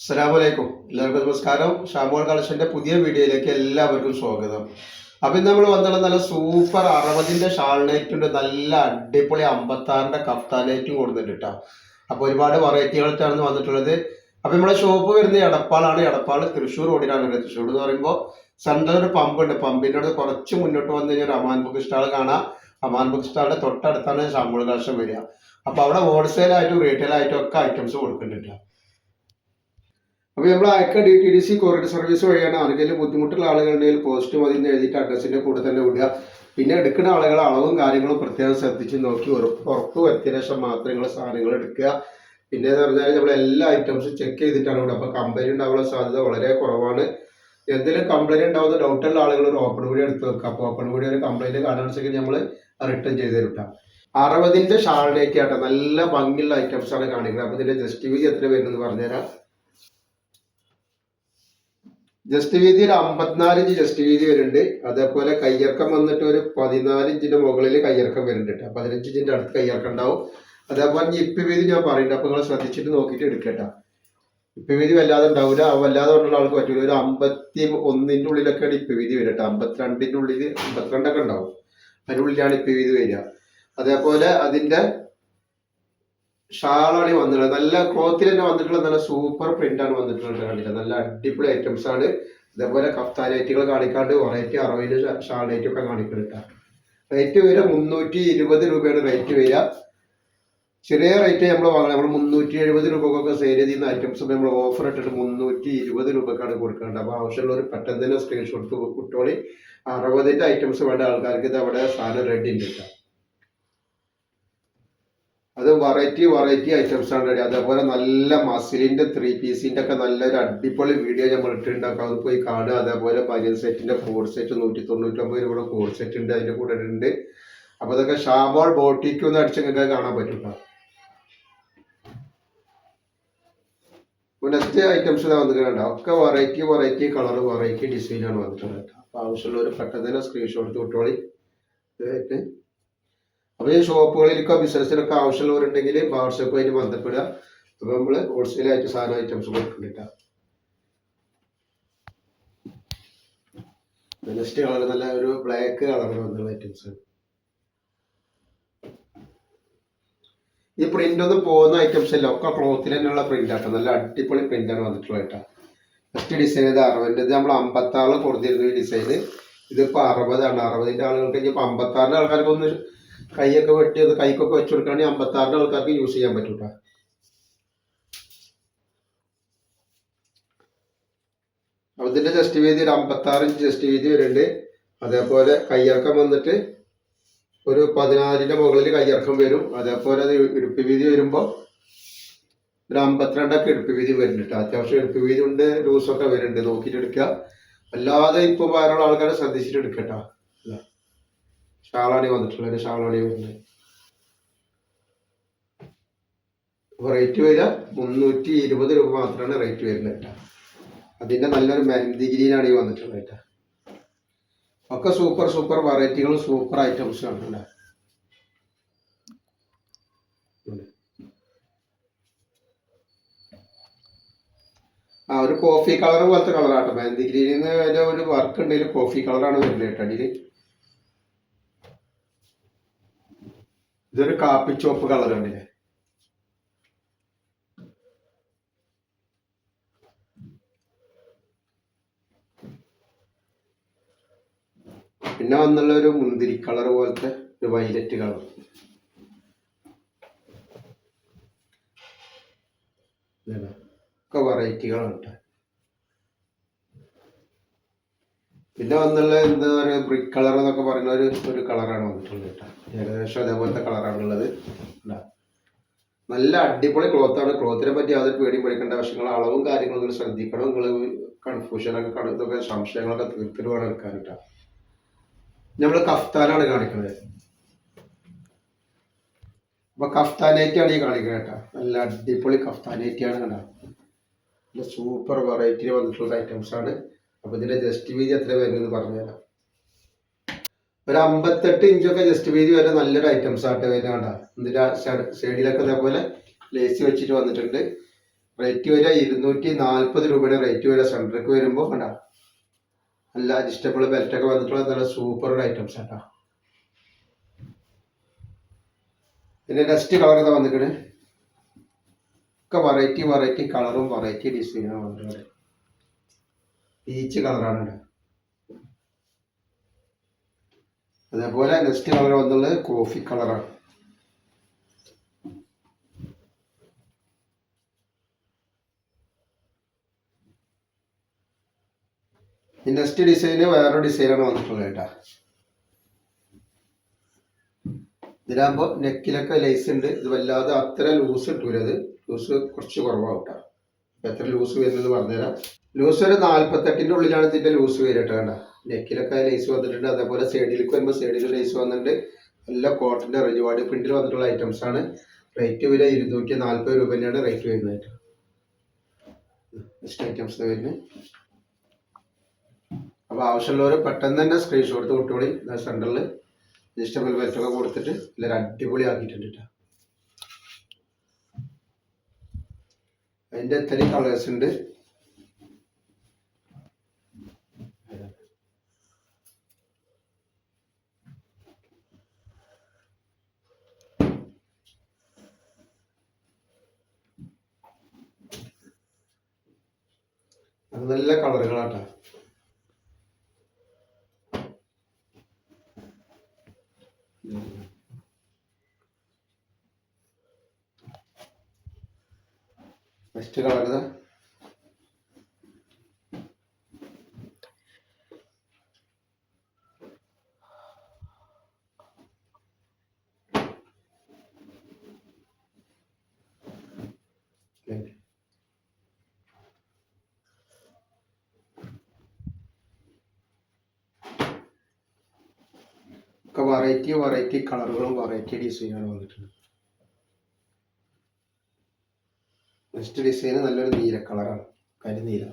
അസ്സലാമലൈക്കും. എല്ലാവർക്കും നമസ്കാരം. ഷാമോൾ കളക്ഷന്റെ പുതിയ വീഡിയോയിലേക്ക് എല്ലാവർക്കും സ്വാഗതം. അപ്പൊ ഇന്ന് നമ്മൾ വന്നുള്ള നല്ല സൂപ്പർ 60ന്റെ ഷാൾനൈറ്റ് ഉണ്ട്, നല്ല അടിപൊളി 56ന്റെ കഫ്താനൈറ്റും കൊടുത്തിട്ടാ. അപ്പൊ ഒരുപാട് വെറൈറ്റികളാണ് വന്നിട്ടുള്ളത്. അപ്പൊ നമ്മുടെ ഷോപ്പ് വരുന്നത് എടപ്പാളാണ്. എടപ്പാൾ തൃശ്ശൂർ റോഡിലാണ്. തൃശ്ശൂർ എന്ന് പറയുമ്പോൾ സെൻട്രൽ ഒരു പമ്പ് ഉണ്ട്. പമ്പിന്റെ അടുത്ത് കുറച്ച് മുന്നോട്ട് വന്നു കഴിഞ്ഞാൽ അമാൻ ബുക്ക് സ്റ്റാൾ കാണാം. അമാൻ ബുക്ക് സ്റ്റാളിന്റെ തൊട്ടടുത്താണ് ഷാമോൾ കളക്ഷൻ വരിക. അപ്പൊ അവിടെ ഹോൾസെയിൽ ആയിട്ടും റീറ്റെയിൽ ആയിട്ടും ഒക്കെ ഐറ്റംസ് കൊടുക്കുന്നുണ്ട്. അപ്പോൾ നമ്മൾ അയക്ക DTDC കൊറിയർ സർവീസ് വഴിയാണ്. ആർക്കെങ്കിലും ബുദ്ധിമുട്ടുള്ള ആളുകളുണ്ടെങ്കിൽ പോസ്റ്റ് മതി എന്ന് എഴുതിയിട്ട് അഡ്രസ്സിൻ്റെ കൂടെ തന്നെ വിടുക. പിന്നെ എടുക്കുന്ന ആളുകൾ അളവും കാര്യങ്ങളും പ്രത്യേകം ശ്രദ്ധിച്ച് നോക്കി ഉറപ്പ് വരുത്തിയ ശേഷം മാത്രം നിങ്ങൾ സാധനങ്ങൾ എടുക്കുക. പിന്നെ എന്ന് പറഞ്ഞാൽ നമ്മൾ എല്ലാ ഐറ്റംസും ചെക്ക് ചെയ്തിട്ടാണ് ഇവിടെ. അപ്പോൾ കംപ്ലൈൻറ്റ് ഉണ്ടാകാനുള്ള സാധ്യത വളരെ കുറവാണ്. എന്തെങ്കിലും കംപ്ലൈൻറ്റ് ഉണ്ടാവുന്ന ഡൗട്ടുള്ള ആളുകൾ ഒരു ഓപ്പൺ വീഡിയോ എടുത്ത് വെക്കുക. അപ്പോൾ ഓപ്പൺ വീഡിയോ ഒരു കംപ്ലൈൻറ്റ് കാണുകയാണെങ്കിൽ നമ്മൾ റിട്ടേൺ ചെയ്ത് തരും. 60ന്റെ ഷാൾനൈറ്റ് ആട്ടോ, നല്ല ഭംഗിയുള്ള ഐറ്റംസ് ആണ് കാണിക്കുന്നത്. അപ്പോൾ ഇതിൻ്റെ ജസ്റ്റ് വീതി എത്ര വരുന്നത് പറഞ്ഞുതരാം. ജസ്റ്റ് വീതി ഒരു 54 ഇഞ്ച് ജസ്റ്റ് വീതി വരുന്നുണ്ട്. അതേപോലെ കയ്യിറക്കം വന്നിട്ട് ഒരു 14 ഇഞ്ചിന്റെ മുകളിൽ കയ്യിറക്കം വരുന്നുണ്ട്. 15 ഇഞ്ചിന്റെ അടുത്ത് കയ്യിറക്കം ഉണ്ടാവും. അതേപോലെ ഇപ്പ് വീതി ഞാൻ പറയുന്നുണ്ട്. അപ്പൊ നിങ്ങൾ ശ്രദ്ധിച്ചിട്ട് നോക്കിയിട്ട് എടുക്കട്ടെ. ഇപ്പ് വീതി വല്ലാതെ ഉണ്ടാവില്ല, വല്ലാതെ കൊണ്ടുള്ള ആൾക്ക് പറ്റൂല. ഒരു 51ന്റെ ഉള്ളിലൊക്കെയാണ് ഇപ്പ് വീതി വരിക. 52ന്റെ ഉള്ളിൽ 52ഒക്കെ ഉണ്ടാവും. അതിനുള്ളിലാണ് ഇപ്പ് വീതി വരിക. അതേപോലെ അതിന്റെ ഷാളാണ് വന്നിട്ടുള്ളത്. നല്ല ക്ലോത്തിൽ തന്നെ വന്നിട്ടുള്ള നല്ല സൂപ്പർ പ്രിന്റ് ആണ് വന്നിട്ടുള്ളത്. കണ്ടില്ല, നല്ല അടിപൊളി ഐറ്റംസ് ആണ്. ഇതേപോലെ കഫ്താനൈറ്റുകൾ കാണിക്കാണ്ട് വെറൈറ്റി 60 ഷാൾനൈറ്റ് ഒക്കെ കാണിക്കുന്നുണ്ട്. റേറ്റ് വരിക 320 രൂപയാണ് റേറ്റ് വരിക. ചെറിയ റേറ്റ് നമ്മൾ വാങ്ങണം. നമ്മൾ 370 രൂപക്കൊക്കെ സെയിൽ ചെയ്യുന്ന ഐറ്റംസ് നമ്മൾ ഓഫർ ഇട്ടിട്ട് 320 രൂപക്കാണ് കൊടുക്കേണ്ടത്. അപ്പോൾ ആവശ്യമുള്ളവർ പെട്ടെന്ന് തന്നെ സ്ക്രീൻഷോട്ട് കുട്ടോളി. 60ന്റെ ഐറ്റംസ് വേണ്ട ആൾക്കാർക്ക് ഇത് അവിടെ സാധനം റെഡി ഉണ്ട്. അത് വെറൈറ്റി ഐറ്റംസ് ആണ്. അതേപോലെ നല്ല മസിലിന്റെ 3 പീസിന്റെ ഒക്കെ നല്ലൊരു അടിപൊളി വീഡിയോ നമ്മൾ ഇട്ടിട്ടുണ്ടാക്കാം. അത് പോയി കാണുക. അതേപോലെ ബനിയൻ സെറ്റിന്റെ കോഡ് സെറ്റ് 199 രൂപയുടെ കോഡ് സെറ്റ് ഉണ്ട്, അതിന്റെ കൂടെ ഉണ്ട്. അപ്പൊ അതൊക്കെ ഷാമോൾ ബോട്ടിക്ക് ഒന്ന് അടിച്ച് നിങ്ങൾക്ക് കാണാൻ പറ്റും. നെക്സ്റ്റ് ഐറ്റംസ് വന്നിട്ടുണ്ട്. ഒക്കെ വെറൈറ്റി കളർ വെറൈറ്റി ഡിസൈനാണ് വന്നിട്ടുള്ളത്. അപ്പൊ ആവശ്യമുള്ളവർ പെട്ടെന്ന് തന്നെ സ്ക്രീൻഷോട്ട് വിട്ടോളി. അപ്പോൾ ഈ ഷോപ്പുകളിലേക്കോ ബിസിനസ്സിനൊക്കെ ആവശ്യമുള്ളവരുണ്ടെങ്കിൽ വാട്സപ്പുമായിട്ട് ബന്ധപ്പെടുക. അപ്പോൾ നമ്മൾ ഹോൾസെയിലായിട്ട് സാധനം ഐറ്റംസ് കൊടുക്കുന്നുണ്ട്. നെക്സ്റ്റ് കളർ നല്ല ഒരു ബ്ലാക്ക് കളറിൽ വന്നുള്ള ഐറ്റംസ്. ഈ പ്രിന്റ് ഒന്നും പോകുന്ന ഐറ്റംസ് അല്ല, ഒക്കെ ക്ലോത്തിൽ തന്നെയുള്ള പ്രിന്റ് ആട്ടോ. നല്ല അടിപൊളി പ്രിന്റാണ് വന്നിട്ടുള്ളത് കേട്ടോ. ഫസ്റ്റ് ഡിസൈൻ ചെയ്ത് 60 നമ്മൾ 56 കൊടുത്തിരുന്നു ഈ ഡിസൈന്. ഇതിപ്പോൾ 60ആണ്. 60ന്റെ ആളുകൾക്ക് ഇനിയിപ്പോൾ 56ന്റെ ആൾക്കാർക്ക് ഒന്ന് കൈയൊക്കെ വെട്ടി അത് കൈക്കൊക്കെ വെച്ച് കൊടുക്കുകയാണെങ്കിൽ 56ന്റെ ആൾക്കാർക്ക് യൂസ് ചെയ്യാൻ പറ്റൂല. അപ്പോൾ ഇതിന്റെ ജസ്റ്റ് വീതി ഒരു 56 ഇഞ്ച് ജസ്റ്റ് വീതി വരുന്നുണ്ട്. അതേപോലെ കയ്യിറക്കം വന്നിട്ട് ഒരു 14ന്റെ മുകളിൽ കയ്യിറക്കം വരും. അതേപോലെ അത് ഇടുപ്പ് വീതി വരുമ്പോൾ ഒരു 52ഒക്കെ ഇടുപ്പ് വീതി വരുന്നുണ്ട്. അത്യാവശ്യം ഇടുപ്പ് വീതി ഉണ്ട്, ലൂസൊക്കെ വരുന്നുണ്ട്. നോക്കിയിട്ട് എടുക്കുക. അല്ലാതെ ഇപ്പോൾ വേറെ ആൾക്കാരെ ശ്രദ്ധിച്ചിട്ട് എടുക്കട്ടോ. ഷാളാണി വന്നിട്ടുള്ളത്, ഷാളാണി വരുന്നത്. റേറ്റ് വരിക 320 രൂപ മാത്രമാണ് റേറ്റ് വരുന്നത് കേട്ടോ. അതിന്റെ നല്ലൊരു മെഹന്തി ഗ്രീനാണ് ഈ വന്നിട്ടുള്ളത് കേട്ടോ. ഒക്കെ സൂപ്പർ വെറൈറ്റികളും സൂപ്പർ ഐറ്റംസും ആണ്. ഒരു കോഫി കളർ പോലത്തെ കളറാട്ടോ. മെഹന്തി ഗ്രീനിന്ന് ഒരു വർക്ക് ഉണ്ടെങ്കിൽ കോഫി കളറാണ് വരുന്നത് കേട്ടോ. അടിയിൽ ഇതൊരു കാപ്പി ചോപ്പ് കളർ കണ്ടില്ലേ. പിന്നെ വന്നുള്ള ഒരു മുന്തിരി കളർ പോലത്തെ ഒരു വൈലറ്റ് കളർ. ഒക്കെ വെറൈറ്റികളാണ് കേട്ടോ. പിന്നെ വന്നുള്ള എന്താ പറയുക, ബ്രിക്ക് കളർ എന്നൊക്കെ പറയുന്ന ഒരു കളറാണ് വന്നിട്ടുള്ളത് കേട്ടോ. ഏകദേശം അതേപോലത്തെ കളറാണുള്ളത്. നല്ല അടിപൊളി ക്ലോത്താണ്. ക്ലോത്തിനെ പറ്റി യാതൊരു പേടിയും പഠിക്കേണ്ട ആവശ്യങ്ങൾ അളവും കാര്യങ്ങളൊക്കെ ശ്രദ്ധിക്കണം. നിങ്ങൾ കൺഫ്യൂഷനൊക്കെ ഇതൊക്കെ സംശയങ്ങളൊക്കെ തീർത്തിട്ട് വേണം എടുക്കാൻ കേട്ടോ. നമ്മൾ കഫ്താനാണ് കാണിക്കുന്നത്. അപ്പൊ കഫ്താനേറ്റിയാണ് ഈ കാണിക്കുന്നത് കേട്ടോ. നല്ല അടിപൊളി കഫ്താനേറ്റിയാണ് കണ്ടോ. നല്ല സൂപ്പർ വെറൈറ്റി വന്നിട്ടുള്ള ഐറ്റംസ് ആണ്. അപ്പൊ ഇതിന്റെ ജസ്റ്റ് വീതി എത്ര വരുന്നത് പറഞ്ഞുതരാം. ഒരു 58 ഇഞ്ചൊക്കെ ജസ്റ്റ് വീതി വരെ നല്ലൊരു ഐറ്റംസ് ആയിട്ട് വരുന്ന കണ്ട. ഇതിന്റെ സൈഡിലൊക്കെ അതേപോലെ ലേസ് വെച്ചിട്ട് വന്നിട്ടുണ്ട്. റേറ്റ് വരിക 240 രൂപയുടെ റേറ്റ് വരിക. സെൻറ്ററിലേക്ക് വരുമ്പോൾ കണ്ട നല്ല അഡ്ജസ്റ്റബിൾ ബെൽറ്റൊക്കെ വന്നിട്ടുള്ള നല്ല സൂപ്പർ ഒരു ഐറ്റംസ് കേട്ടോ. പിന്നെ നെക്സ്റ്റ് കളർ ഇതാ വന്നിട്ട് ഒക്കെ വെറൈറ്റി കളറും വെറൈറ്റി ഡിസൈനാണ് വന്നിട്ടുള്ളത്. പീച്ച് കളറാണ്. അതേപോലെ നെക്സ്റ്റ് കളർ വന്നുള്ളത് കോഫി കളറാണ്. ഈ നെക്സ്റ്റ് ഡിസൈന് വേറൊരു ഡിസൈനാണ് വന്നിട്ടുള്ളത് കേട്ടോ. ഇതിലാകുമ്പോൾ നെക്കിലൊക്കെ ലേസ് ഉണ്ട്. ഇത് വല്ലാതെ അത്ര ലൂസ് കിട്ടൂല. ഇത് ലൂസ് കുറച്ച് കുറവാകും കേട്ടോ. എത്ര ലൂസ് വരുന്നത് പറഞ്ഞുതരാം. ലൂസ് ഒരു 48-ന്റെ ഉള്ളിലാണ് ഇതിന്റെ ലൂസ് വരിക കേട്ടോ. നെക്കിലൊക്കെ ലേസ് വന്നിട്ടുണ്ട്. അതേപോലെ സൈഡിലേക്ക് വരുമ്പോൾ സൈഡിൽ ലേസ് വന്നിട്ടുണ്ട്. നല്ല കോട്ടന്റെ റിജുവാർഡ് പ്രിന്റിൽ വന്നിട്ടുള്ള ഐറ്റംസ് ആണ്. റേറ്റ് വരിക 240 രൂപ തന്നെയാണ് റേറ്റ് വരുന്നത്. നെക്സ്റ്റ് ഐറ്റംസ് വരുന്നത്. അപ്പോൾ ആവശ്യമുള്ളവർ പെട്ടെന്ന് തന്നെ സ്ക്രീൻഷോട്ട് എടുത്ത് വിട്ടോളി. സെൻറ്ററിൽ അഡ്ജസ്റ്റബിൾ ബെൽറ്റൊക്കെ കൊടുത്തിട്ട് എല്ലാവരും അടിപൊളി ആക്കിയിട്ടുണ്ട് കേട്ടോ. അതിൻ്റെ ഇത്രയും കളേഴ്സ് ഉണ്ട്. അത് നല്ല കളറുകളാട്ടോ. നെക്സ്റ്റ് കളർ ഇതാ. ഒക്കെ വെറൈറ്റി കളറുകളും വെറൈറ്റി ഡിസൈനാണ് വന്നിട്ടുള്ളത്. നെക്സ്റ്റ് ഡിസൈന് നല്ലൊരു നീല കളറാണ്. കരിനീല.